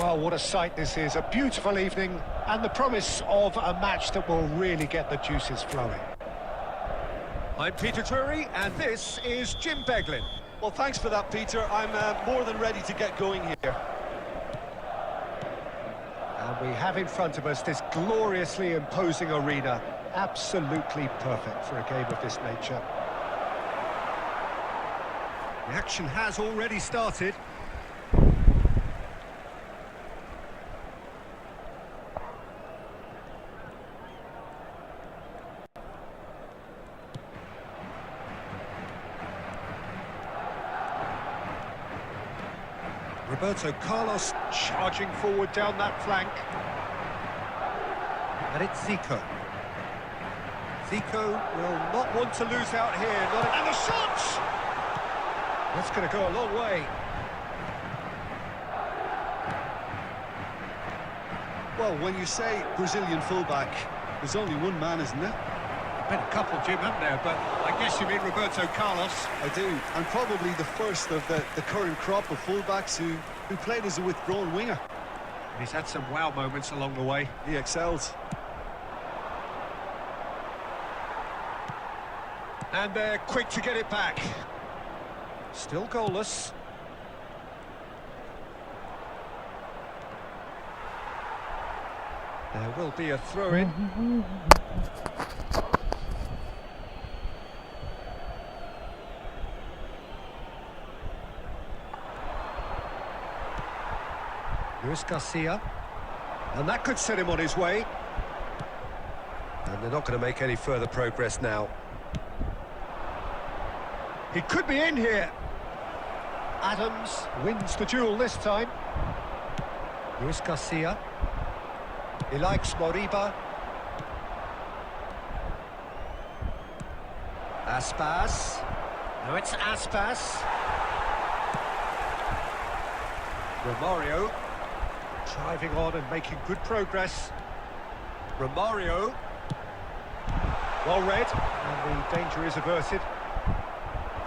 Well, what a sight this is. A beautiful evening and the promise of a match that will really get the juices flowing. I'm Peter Drury, and this is Jim Beglin. Well, thanks for that, Peter. I'm more than ready to get going here. And we have in front of us this gloriously imposing arena. Absolutely perfect for a game of this nature. The action has already started. Roberto Carlos charging forward down that flank. And it's Zico. Zico will not want to lose out here. And the shot! That's going to go a long way. Well, when you say Brazilian fullback, there's only one man, isn't there? Been a couple, Jim, haven't there? But I guess you mean Roberto Carlos. I do, and probably the first of the current crop of fullbacks who played as a withdrawn winger. He's had some wow moments along the way. He excels. And they're quick to get it back. Still goalless. There will be a throw-in. Luis Garcia, and that could set him on his way. And they're not going to make any further progress now. He could be in here. Adams wins the duel this time. Luis Garcia. He likes Moriba. Aspas. No, it's Aspas. Romario. Driving on and making good progress. Romario. Well read, and the danger is averted.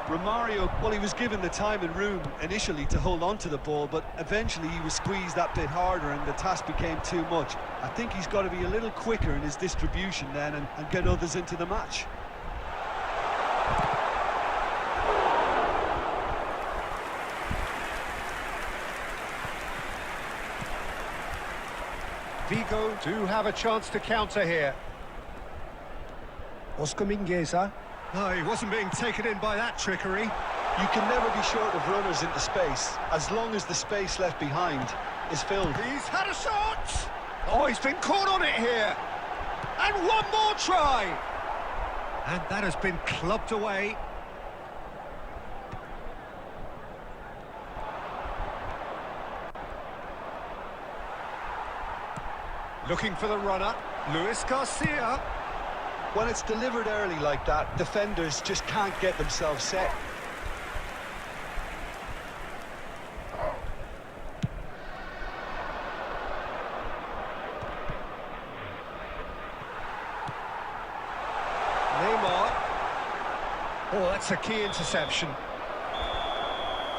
Romario, well, he was given the time and room initially to hold on to the ball, but eventually he was squeezed that bit harder and the task became too much. I think he's got to be a little quicker in his distribution then and get others into the match. Vigo do have a chance to counter here. Oscar Mingueza. No, he wasn't being taken in by that trickery. You can never be short of runners into space, as long as the space left behind is filled. He's had a shot! Oh, he's been caught on it here! And one more try! And that has been clubbed away. Looking for the runner, Luis Garcia. When it's delivered early like that, defenders just can't get themselves set. Neymar. Oh, that's a key interception.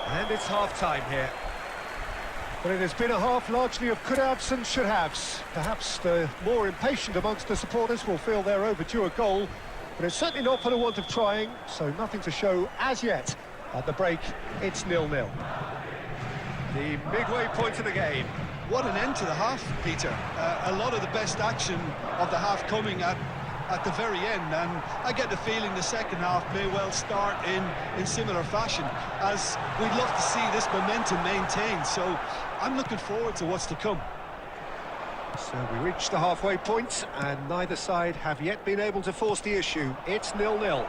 And it's half-time here. But it has been a half largely of could-haves and should-haves. Perhaps the more impatient amongst the supporters will feel they're overdue a goal, but it's certainly not for the want of trying, so nothing to show as yet. At the break, it's 0-0. The midway point of the game. What an end to the half, Peter. A lot of the best action of the half coming at the very end, and I get the feeling the second half may well start in similar fashion, as we'd love to see this momentum maintained, so I'm looking forward to what's to come. So we reach the halfway point, and neither side have yet been able to force the issue. It's 0-0.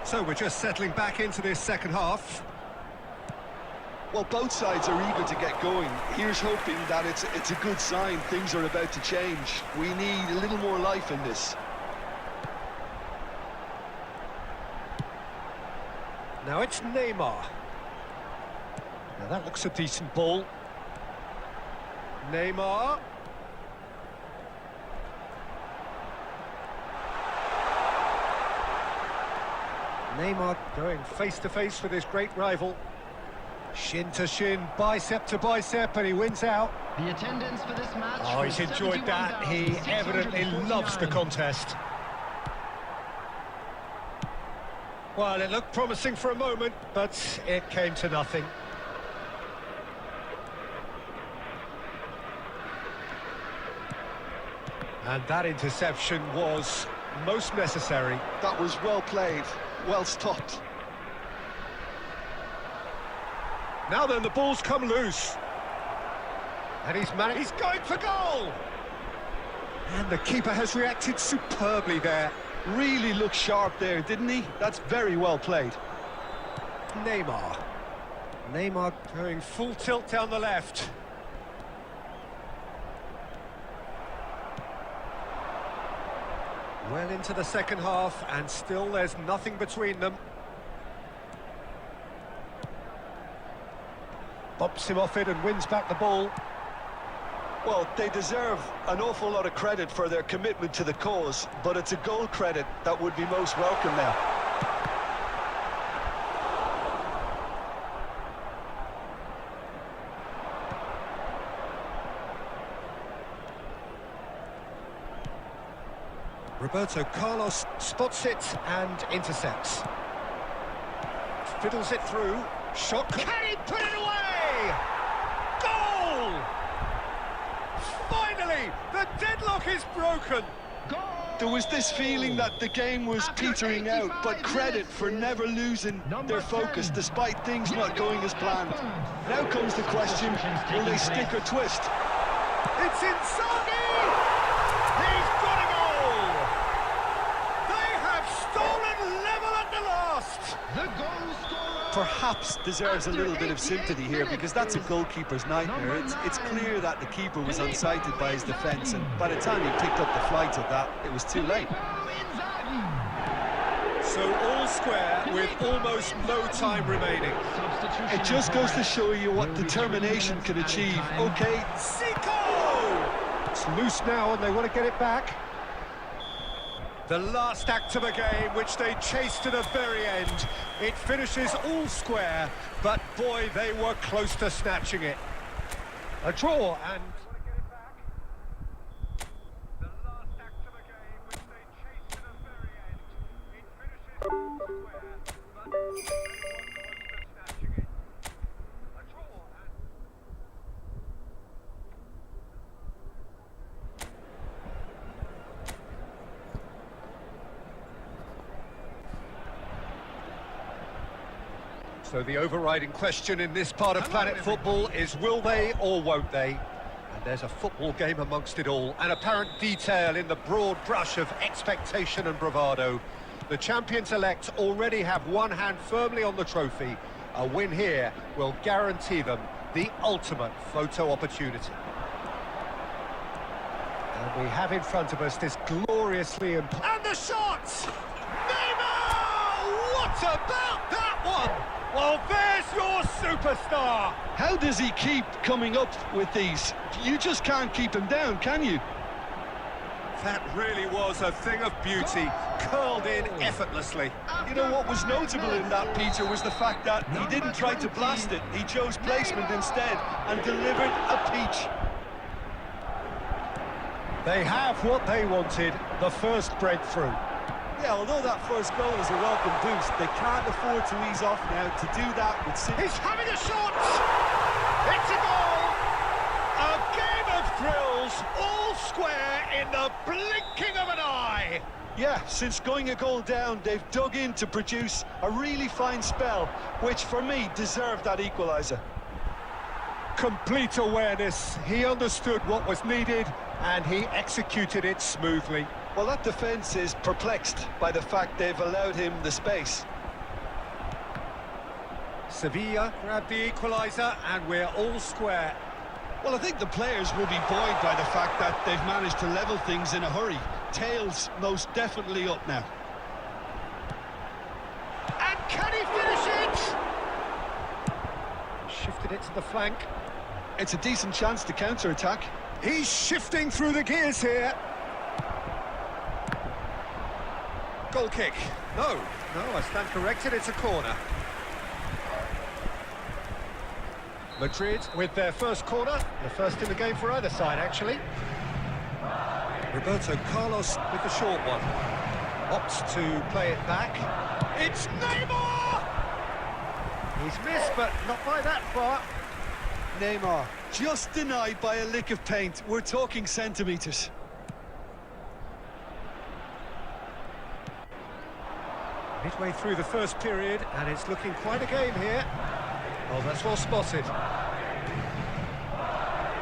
So we're just settling back into this second half. Well, both sides are eager to get going. Here's hoping that it's a good sign. Things are about to change. We need a little more life in this. Now it's Neymar. Now that looks a decent ball. Neymar. Neymar going face-to-face with his great rival. Shin to shin, bicep to bicep, and he wins out. The attendance for this match. Oh, he's enjoyed that. He evidently loves the contest. Well, it looked promising for a moment, but it came to nothing. And that interception was most necessary. That was well played, well stopped. Now then, the ball's come loose. And he's going for goal! And the keeper has reacted superbly there. Really looked sharp there, didn't he? That's very well played. Neymar going full tilt down the left. Well into the second half, and still there's nothing between them. Bumps him off it and wins back the ball. Well, they deserve an awful lot of credit for their commitment to the cause, but it's a goal credit that would be most welcome now. Roberto Carlos spots it and intercepts. Fiddles it through. Shot. Can he put it away? Goal! Finally, the deadlock is broken. There was this feeling that the game was petering out, but credit for never losing their focus despite things not going as planned. Now comes the question, will they stick or twist? It's Inzaghi! He's got a goal! They have stolen level at the last! The goal scorer Perhaps deserves a little bit of sympathy here, because that's a goalkeeper's nightmare. It's clear that the keeper was unsighted by his defence, and by the time he picked up the flight of that, it was too late. So all square with almost no time remaining. It just goes to show you what determination can achieve. Okay, Zico! It's loose now and they want to get it back. The last act of a game which they chased to the very end. It finishes all square, but boy, they were close to snatching it. A draw and... The last act of a game which they chased to the very end. It finishes all square, but they were close to snatching it. A draw and... So the overriding question in this part of Planet Football is, will they or won't they? And there's a football game amongst it all, an apparent detail in the broad brush of expectation and bravado. The champions-elect already have one hand firmly on the trophy. A win here will guarantee them the ultimate photo opportunity. And we have in front of us this gloriously... And the shot! Neymar! What about that one? Well, there's your superstar! how does he keep coming up with these? You just can't keep him down, can you? That really was a thing of beauty, curled in effortlessly. You know what was notable in that, Peter, was the fact that he didn't try to blast it. He chose placement instead and delivered a peach. They have what they wanted, the first breakthrough. Yeah, although that first goal is a welcome boost, they can't afford to ease off now. To do that with... He's having a shot! It's a goal! A game of thrills, all square in the blinking of an eye! Yeah, since going a goal down, they've dug in to produce a really fine spell, which for me deserved that equaliser. Complete awareness, he understood what was needed and he executed it smoothly. Well, that defence is perplexed by the fact they've allowed him the space. Sevilla grabbed the equaliser and we're all square. Well, I think the players will be buoyed by the fact that they've managed to level things in a hurry. Tails most definitely up now. And can he finish it? Shifted it to the flank. It's a decent chance to counter-attack. He's shifting through the gears here. Goal kick. No, I stand corrected, it's a corner. Madrid with their first corner, the first in the game for either side, actually. Roberto Carlos with the short one. Opts to play it back. It's Neymar! He's missed, but not by that far. Neymar, just denied by a lick of paint. We're talking centimetres. Midway through the first period, and it's looking quite a game here. Oh, that's well spotted.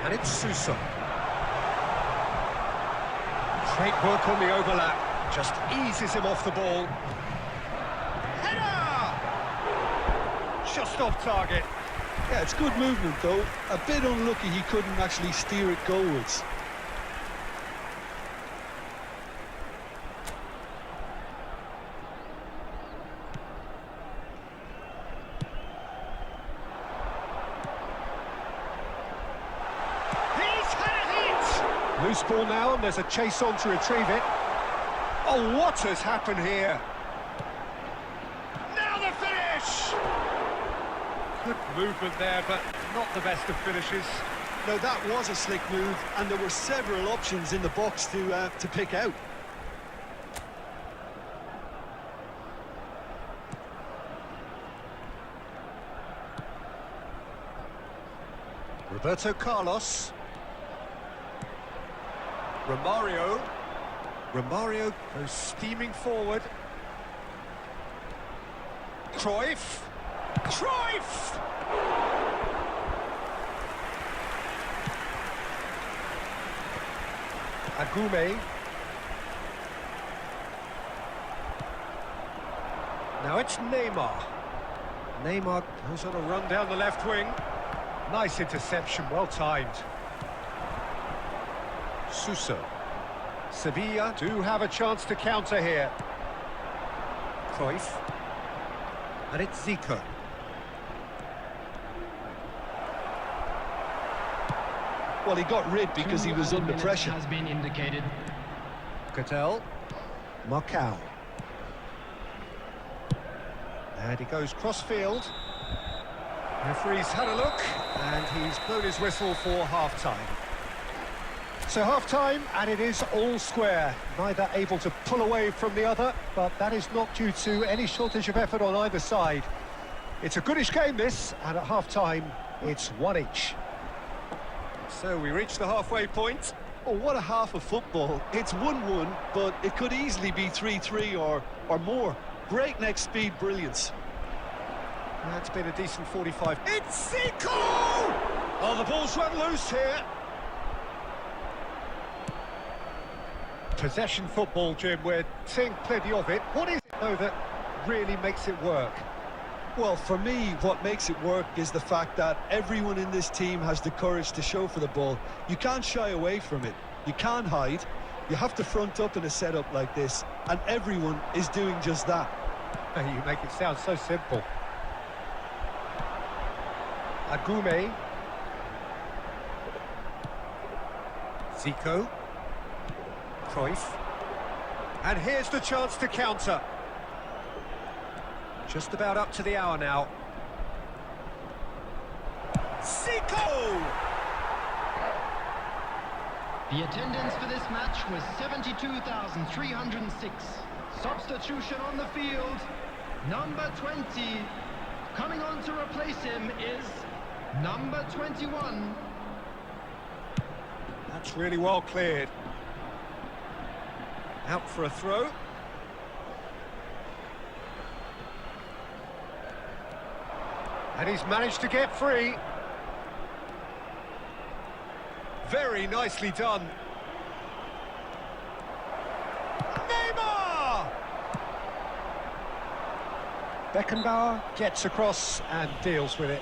And it's Suso. Great work on the overlap. Just eases him off the ball. Header! Just off target. Yeah, it's good movement, though. A bit unlucky he couldn't actually steer it goalwards. Loose ball now, and there's a chase on to retrieve it. Oh, what has happened here? Now the finish! Good movement there, but not the best of finishes. No, that was a slick move, and there were several options in the box to pick out. Roberto Carlos. Romario goes steaming forward. Cruyff! Agume. Now it's Neymar. Neymar goes on a run down the left wing. Nice interception, well timed. Suso. Sevilla do have a chance to counter here. Cruyff. And it's Zico. Well, he got rid because he was under pressure. Has been indicated. Cattell. Marcao. And he goes cross-field. Referee's had a look, and he's blown his whistle for half-time. So half-time, and it is all square. Neither able to pull away from the other, but that is not due to any shortage of effort on either side. It's a goodish game, this, and at half-time, it's one each. So we reach the halfway point. Oh, what a half of football. It's 1-1, but it could easily be 3-3 or more. Breakneck speed brilliance. That's been a decent 45. It's Zico! Oh, the ball's run loose here. Possession football, Jim, we're seeing plenty of it. What is it, though, that really makes it work? Well, for me, what makes it work is the fact that everyone in this team has the courage to show for the ball. You can't shy away from it. You can't hide. You have to front up in a setup like this, and everyone is doing just that. You make it sound so simple. Agume. Zico. Cruyff. And here's the chance to counter. Just about up to the hour now. Zico! The attendance for this match was 72,306. Substitution on the field, number 20. Coming on to replace him is number 21. That's really well cleared. Out for a throw. And he's managed to get free. Very nicely done. Neymar! Beckenbauer gets across and deals with it.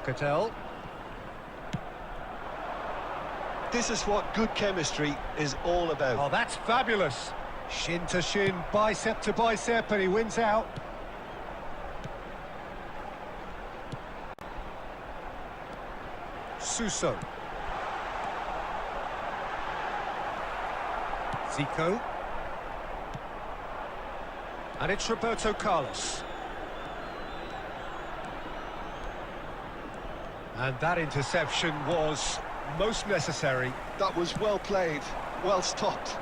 Cattell. This is what good chemistry is all about. Oh, that's fabulous. Shin to shin, bicep to bicep, and he wins out. Suso. Zico. And it's Roberto Carlos. And that interception was most necessary. That was well played, well stopped.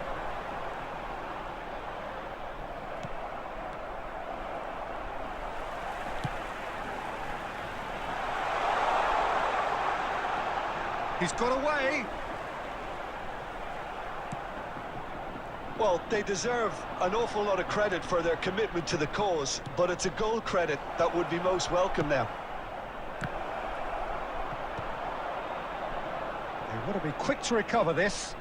He's got away. Well, they deserve an awful lot of credit for their commitment to the cause, but it's a goal credit that would be most welcome now. They want to be quick to recover this.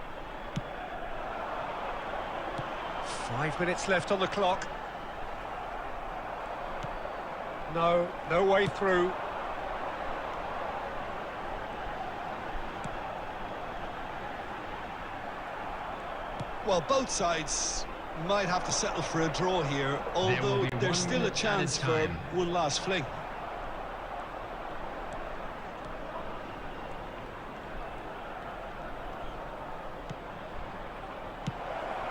5 minutes left on the clock. No way through. Well, both sides might have to settle for a draw here, although there's still a chance for one last fling.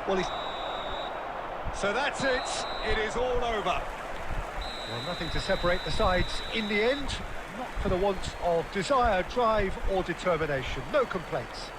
Well, So that's it. It is all over. Well, nothing to separate the sides in the end. Not for the want of desire, drive or determination. No complaints.